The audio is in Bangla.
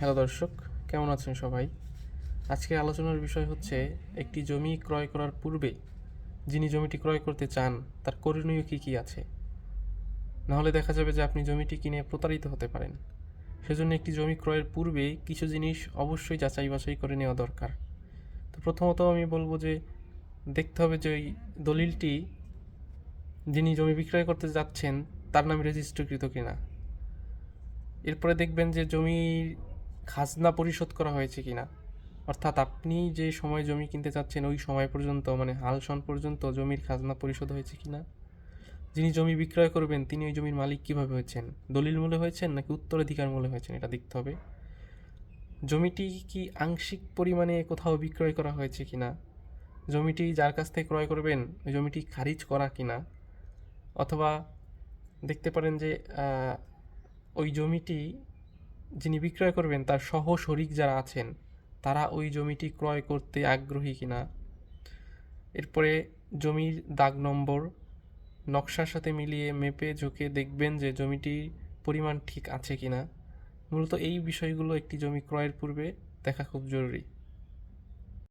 হ্যালো দর্শক, কেমন আছেন সবাই? আজকে আলোচনার বিষয় হচ্ছে একটি জমি ক্রয় করার পূর্বে যিনি জমিটি ক্রয় করতে চান তার করণীয় কী কী আছে। নাহলে দেখা যাবে যে আপনি জমিটি কিনে প্রতারিত হতে পারেন। সেজন্য একটি জমি ক্রয়ের পূর্বে কিছু জিনিস অবশ্যই যাচাই বাছাই করে নেওয়া দরকার। তো প্রথমত আমি বলবো যে দেখতে হবে যে ওই দলিলটি যিনি জমি বিক্রয় করতে যাচ্ছেন তার নামে রেজিস্ট্রিকৃত কিনা। এরপরে দেখবেন যে জমির খাজনা পরিশোধ করা হয়েছে কিনা, অর্থাৎ আপনি যে সময় জমি কিনতে চাচ্ছেন ওই সময় পর্যন্ত মানে হাল সন পর্যন্ত জমির খাজনা পরিশোধ হয়েছে কিনা। যিনি জমি বিক্রয় করবেন তিনি ওই জমির মালিক কিভাবে হয়েছেন, দলিল মূলে হয়েছেন নাকি উত্তরাধিকার মূলে হয়েছেন, এটা দেখতে হবে। জমিটি কি আংশিক পরিমাণে কোথাও বিক্রয় করা হয়েছে কিনা, জমিটি যার কাছ থেকে ক্রয় করবেন ওই জমিটি খারিজ করা কিনা, অথবা দেখতে পারেন যে ওই জমিটি যিনি বিক্রয় করবেন তার সহ শরিক যারা আছেন তারা ওই জমিটি ক্রয় করতে আগ্রহী কিনা। এরপরে জমির দাগ নম্বর নকশার সাথে মিলিয়ে মেপে ঝুঁকে দেখবেন যে জমিটির পরিমাণ ঠিক আছে কিনা। মূলত এই বিষয়গুলো একটি জমি ক্রয়ের পূর্বে দেখা খুব জরুরি।